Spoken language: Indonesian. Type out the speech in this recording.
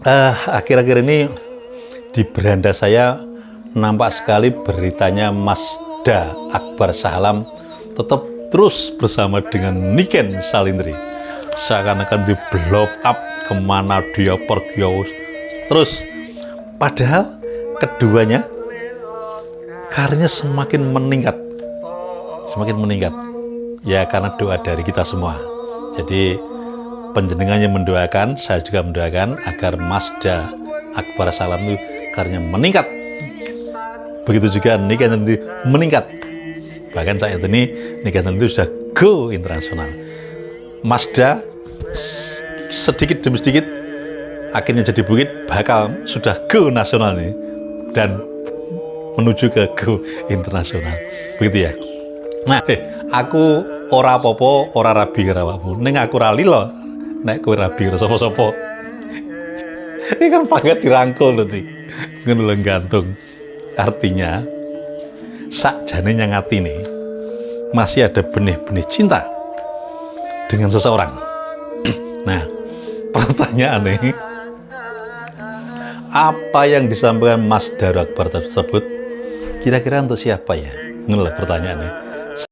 Akhir-akhir ini di beranda saya nampak sekali beritanya Masda Akbar Shah Alam tetap terus bersama dengan Niken Salindri. Seakan-akan di blow up, kemana dia pergi terus. Padahal keduanya karirnya semakin meningkat ya, karena doa dari kita semua. Jadi penjenengannya mendoakan, saya juga mendoakan agar Masda Akbar Shah Alam itu karirnya meningkat. Begitu juga Niken Salindri meningkat. Bahkan saat ini Niken Salindri sudah go internasional. Masda sedikit demi sedikit akhirnya jadi bukit bakal sudah go nasional nih, dan menuju ke go internasional. Begitu ya. Nah, aku ora apa-apa, ora rabi karo awakmu. Ning aku ra lilo nek kowe rabi karo sapa-sapa. Ini kan paket dirangkul lho, ngono lho, gantung. Artinya sakjane nyang atine masih ada benih-benih cinta dengan seseorang. Nah, pertanyaannya, apa yang disampaikan Masda Akbar tersebut kira-kira untuk siapa ya? Ngono lho pertanyaannya.